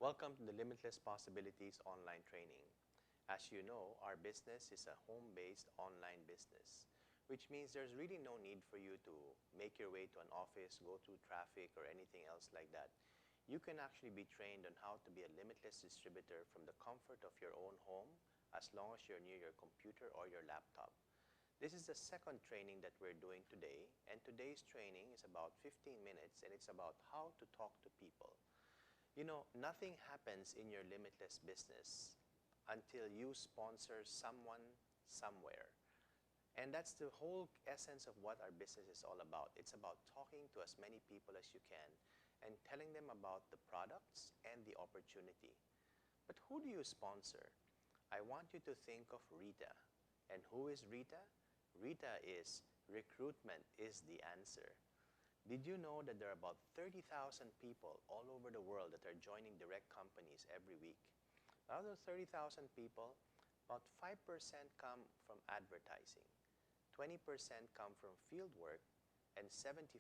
Welcome to the Limitless Possibilities online training. As you know, our business is a home-based online business, which means there's really no need for you to make your way to an office, go through traffic, or anything else like that. You can actually be trained on how to be a limitless distributor from the comfort of your own home, as long as you're near your computer or your laptop. This is the second training that we're doing today, and today's training is about 15 minutes, and it's about how to talk to people. You know, nothing happens in your limitless business until you sponsor someone somewhere. And that's the whole essence of what our business is all about. It's about talking to as many people as you can and telling them about the products and the opportunity. But who do you sponsor? I want you to think of Rita. And who is Rita? Rita is recruitment is the answer. Did you know that there are about 30,000 people all over the world that are joining direct companies every week? Out of those 30,000 people, about 5% come from advertising, 20% come from field work, and 75%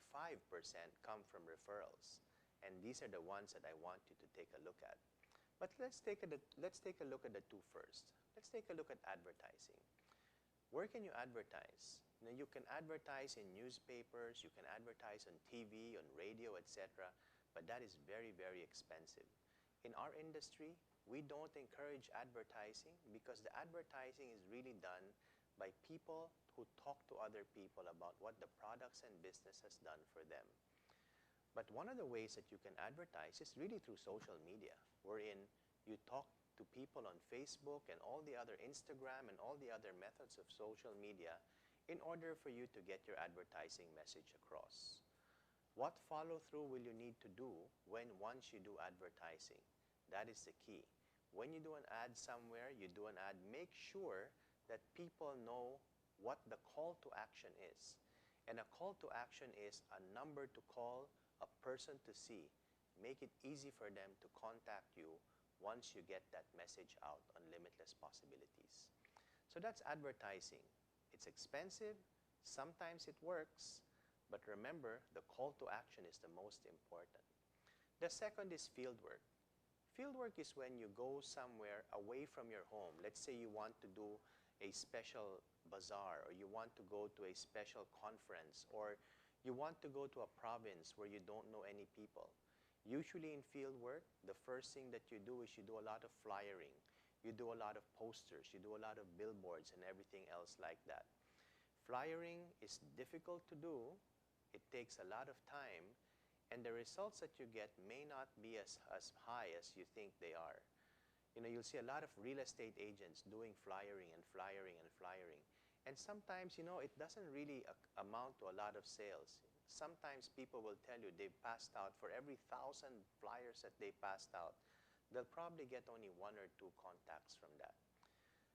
come from referrals. And these are the ones that I want you to take a look at. But let's take a look at the two first. Let's take a look at advertising. Where can you advertise? You can advertise in newspapers, you can advertise on TV, on radio, etc. But that is very, very expensive. In our industry, we don't encourage advertising because the advertising is really done by people who talk to other people about what the products and business has done for them. But one of the ways that you can advertise is really through social media, wherein you talk to people on Facebook and all the other Instagram and all the other methods of social media in order for you to get your advertising message across. What follow-through will you need to do once you do advertising? That is the key. When you do an ad somewhere, you do an ad, make sure that people know what the call to action is. And a call to action is a number to call, a person to see. Make it easy for them to contact you once you get that message out on Limitless Possibilities. So that's advertising. It's expensive, sometimes it works, but remember, the call to action is the most important. The second is fieldwork. Fieldwork is when you go somewhere away from your home. Let's say you want to do a special bazaar, or you want to go to a special conference, or you want to go to a province where you don't know any people. Usually in fieldwork, the first thing that you do is you do a lot of flyering. You do a lot of posters, you do a lot of billboards and everything else like that. Flyering is difficult to do, it takes a lot of time, and the results that you get may not be as high as you think they are. You know, you'll see a lot of real estate agents doing flyering and flyering and flyering. And sometimes, you know, it doesn't really amount to a lot of sales. Sometimes people will tell you they've passed out, for every 1,000 flyers that they passed out, they'll probably get only 1 or 2 contacts from that.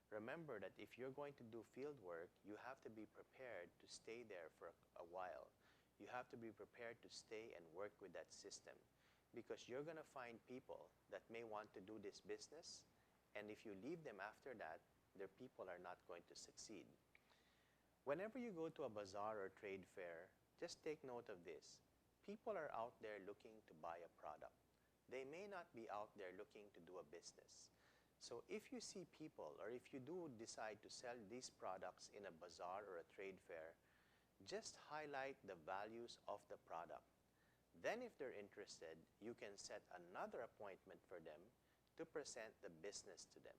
Remember that if you're going to do field work, you have to be prepared to stay there for a while. You have to be prepared to stay and work with that system, because you're going to find people that may want to do this business, and if you leave them after that, their people are not going to succeed. Whenever you go to a bazaar or trade fair, just take note of this. People are out there looking to buy a product. They may not be out there looking to do a business. So if you see people, or if you do decide to sell these products in a bazaar or a trade fair, just highlight the values of the product. Then if they're interested, you can set another appointment for them to present the business to them.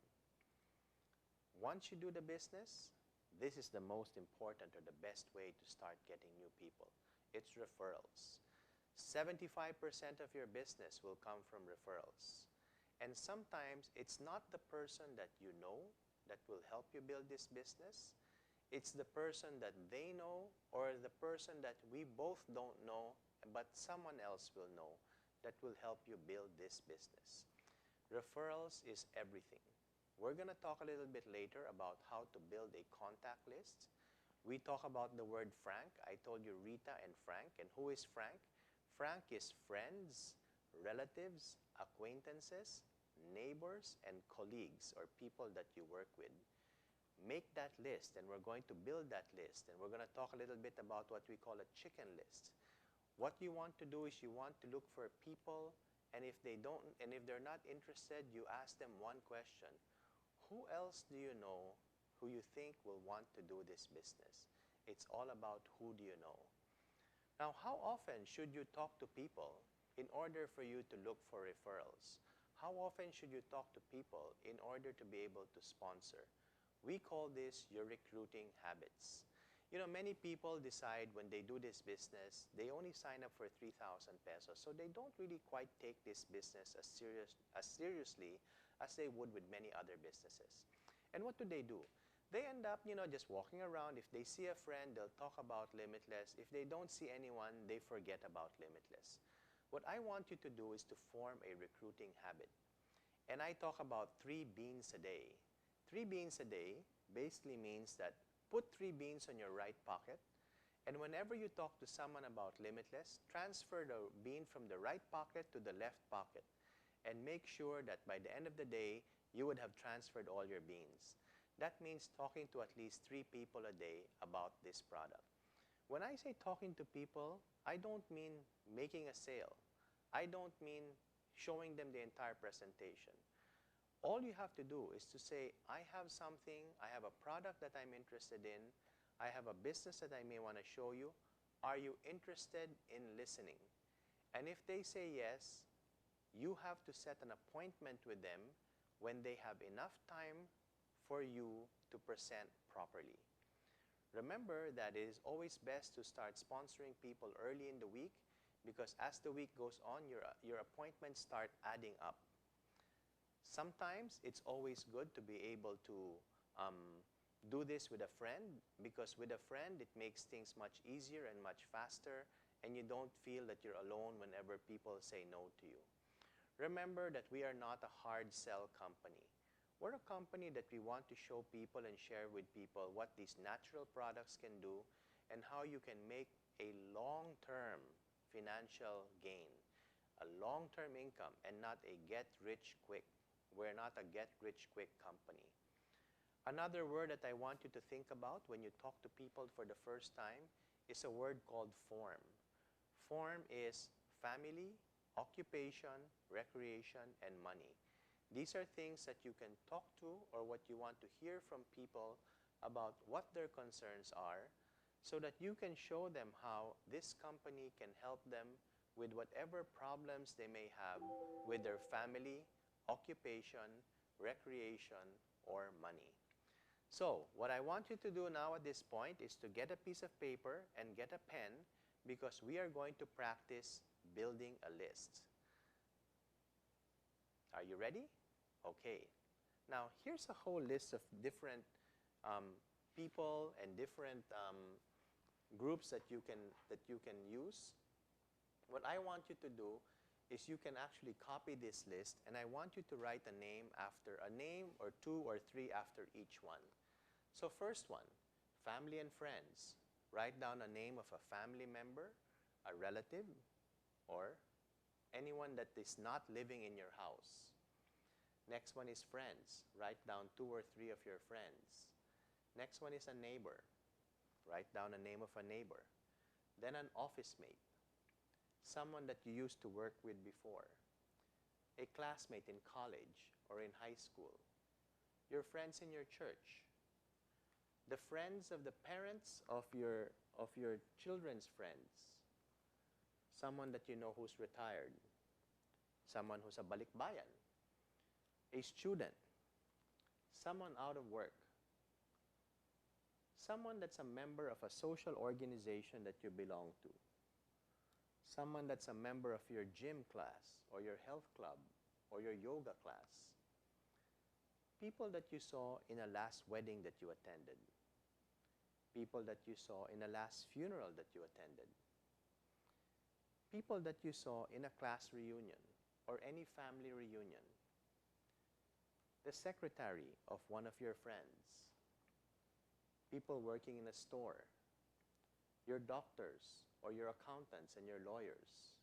Once you do the business, this is the most important or the best way to start getting new people. It's referrals. 75% of your business will come from referrals. And sometimes it's not the person that you know that will help you build this business. It's the person that they know, or the person that we both don't know, but someone else will know, that will help you build this business. Referrals is everything. We're going to talk a little bit later about how to build a contact list. We talk about the word Frank. I told you Rita and Frank. And who is Frank? Frank is friends, relatives, acquaintances, neighbors, and colleagues, or people that you work with. Make that list, and we're going to build that list. And we're going to talk a little bit about what we call a chicken list. What you want to do is you want to look for people And if they're not interested, you ask them one question. Who else do you know who you think will want to do this business? It's all about who do you know. Now, how often should you talk to people in order for you to look for referrals? How often should you talk to people in order to be able to sponsor? We call this your recruiting habits. You know, many people decide when they do this business, they only sign up for 3,000 pesos. So they don't really quite take this business as seriously as they would with many other businesses. And what do? They end up, just walking around. If they see a friend, they'll talk about Limitless. If they don't see anyone, they forget about Limitless. What I want you to do is to form a recruiting habit. And I talk about 3 beans a day. 3 beans a day basically means that put 3 beans on your right pocket, and whenever you talk to someone about Limitless, transfer the bean from the right pocket to the left pocket, and make sure that by the end of the day, you would have transferred all your beans. That means talking to at least 3 people a day about this product. When I say talking to people, I don't mean making a sale. I don't mean showing them the entire presentation. All you have to do is to say, I have something, I have a product that I'm interested in, I have a business that I may want to show you. Are you interested in listening? And if they say yes, you have to set an appointment with them when they have enough time for you to present properly. Remember that it is always best to start sponsoring people early in the week, because as the week goes on, your appointments start adding up. Sometimes it's always good to be able to do this with a friend, because with a friend it makes things much easier and much faster, and you don't feel that you're alone whenever people say no to you. Remember that we are not a hard sell company. We're a company that we want to show people and share with people what these natural products can do and how you can make a long-term financial gain, a long-term income, and not a get-rich-quick. We're not a get-rich-quick company. Another word that I want you to think about when you talk to people for the first time is a word called form. Form is family, occupation, recreation, and money. These are things that you can talk to, or what you want to hear from people about what their concerns are, so that you can show them how this company can help them with whatever problems they may have with their family, occupation, recreation, or money. So, what I want you to do now at this point is to get a piece of paper and get a pen, because we are going to practice building a list. Are you ready? Okay. Now, here's a whole list of different people and different groups that you can use. What I want you to do is you can actually copy this list, and I want you to write a name or 2 or 3 after each one. So first one, family and friends. Write down a name of a family member, a relative, or anyone that is not living in your house. Next one is friends. Write down 2 or 3 of your friends. Next one is a neighbor. Write down a name of a neighbor. Then an office mate, someone that you used to work with before, a classmate in college or in high school, your friends in your church, the friends of the parents of your children's friends, someone that you know who's retired, someone who's a balikbayan, a student, someone out of work, someone that's a member of a social organization that you belong to, someone that's a member of your gym class or your health club or your yoga class, people that you saw in a last wedding that you attended, people that you saw in a last funeral that you attended, people that you saw in a class reunion or any family reunion, the secretary of one of your friends, people working in a store, your doctors or your accountants and your lawyers,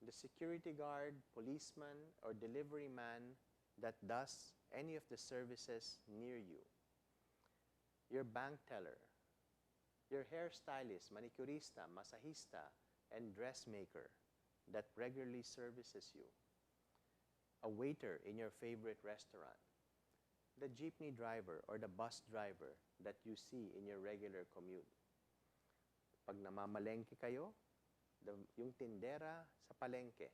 the security guard, policeman, or delivery man that does any of the services near you, your bank teller, your hairstylist, manicurista, masahista, and dressmaker, that regularly services you, a waiter in your favorite restaurant, the jeepney driver or the bus driver that you see in your regular commute. Pag namamalengke kayo, yung tindera sa palengke.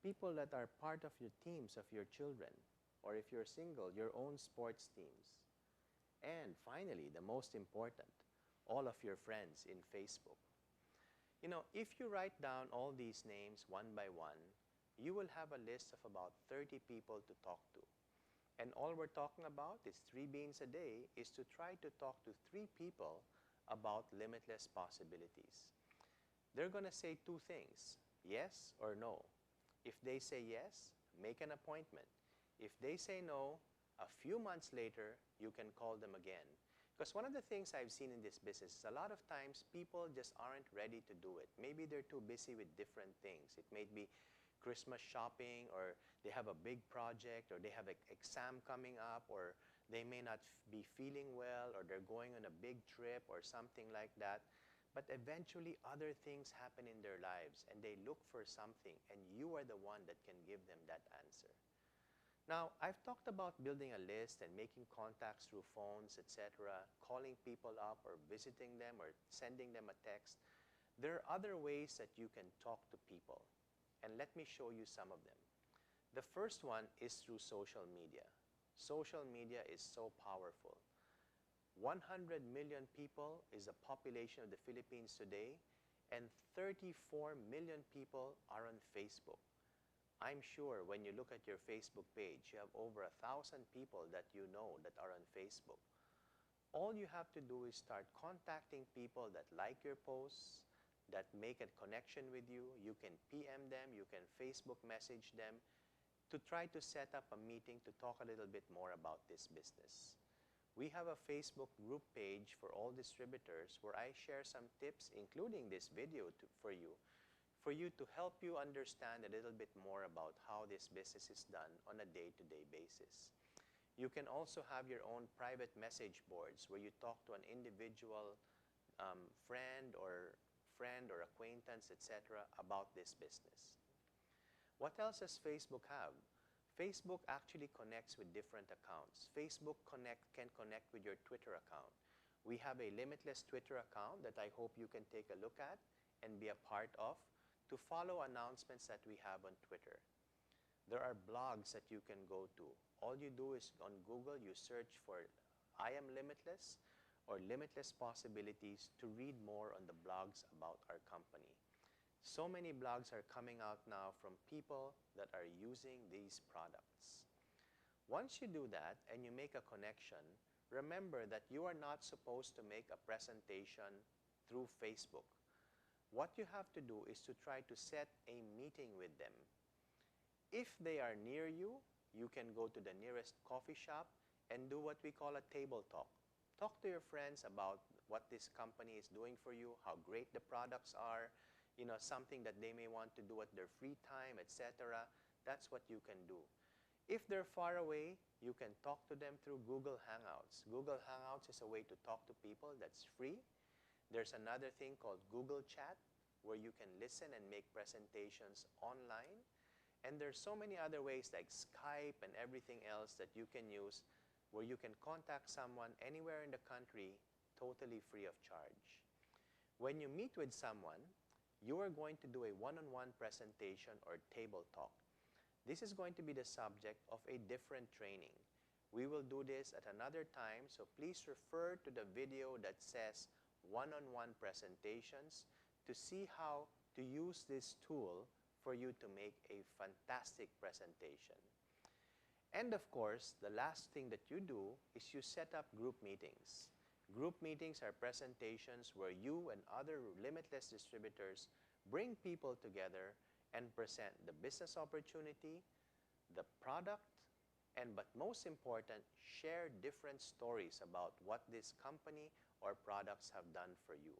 People that are part of your teams of your children, or if you're single, your own sports teams. And finally, the most important, all of your friends in Facebook. You know, if you write down all these names one by one, you will have a list of about 30 people to talk to. And all we're talking about is 3 beans a day is to try to talk to 3 people about limitless possibilities. They're going to say 2 things, yes or no. If they say yes, make an appointment. If they say no, a few months later, you can call them again. Because one of the things I've seen in this business is a lot of times people just aren't ready to do it. Maybe they're too busy with different things. It may be Christmas shopping, or they have a big project, or they have an exam coming up, or they may not be feeling well, or they're going on a big trip or something like that. But eventually other things happen in their lives and they look for something, and you are the one that can give them that answer. Now, I've talked about building a list and making contacts through phones, etc., calling people up or visiting them or sending them a text. There are other ways that you can talk to people, and let me show you some of them. The first one is through social media. Social media is so powerful. 100 million people is the population of the Philippines today, and 34 million people are on Facebook. I'm sure when you look at your Facebook page, you have over 1,000 people that you know that are on Facebook. All you have to do is start contacting people that like your posts, that make a connection with you. You can PM them, you can Facebook message them to try to set up a meeting to talk a little bit more about this business. We have a Facebook group page for all distributors where I share some tips, including this video for you to help you understand a little bit more about how this business is done on a day-to-day basis. You can also have your own private message boards where you talk to an individual friend or acquaintance, etc., about this business. What else does Facebook have? Facebook actually connects with different accounts. Facebook can connect with your Twitter account. We have a Limitless Twitter account that I hope you can take a look at and be a part of to follow announcements that we have on Twitter. There are blogs that you can go to. All you do is on Google, you search for I Am Limitless or Limitless Possibilities to read more on the blogs about our company. So many blogs are coming out now from people that are using these products. Once you do that and you make a connection, remember that you are not supposed to make a presentation through Facebook. What you have to do is to try to set a meeting with them. If they are near you, you can go to the nearest coffee shop and do what we call a table talk. Talk to your friends about what this company is doing for you, how great the products are, something that they may want to do at their free time, etc. That's what you can do. If they're far away, you can talk to them through Google Hangouts. Google Hangouts is a way to talk to people that's free. There's another thing called Google Chat, where you can listen and make presentations online. And there's so many other ways like Skype and everything else that you can use where you can contact someone anywhere in the country totally free of charge. When you meet with someone, you are going to do a one-on-one presentation or table talk. This is going to be the subject of a different training. We will do this at another time, so please refer to the video that says one-on-one presentations to see how to use this tool for you to make a fantastic presentation. And of course, the last thing that you do is you set up group meetings. Group meetings are presentations where you and other Limitless distributors bring people together and present the business opportunity, the product, but most important, share different stories about what this company or products have done for you.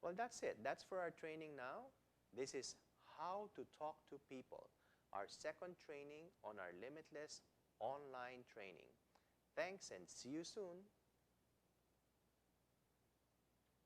Well, that's it. That's for our training now. This is how to talk to people, our second training on our Limitless online training. Thanks and see you soon.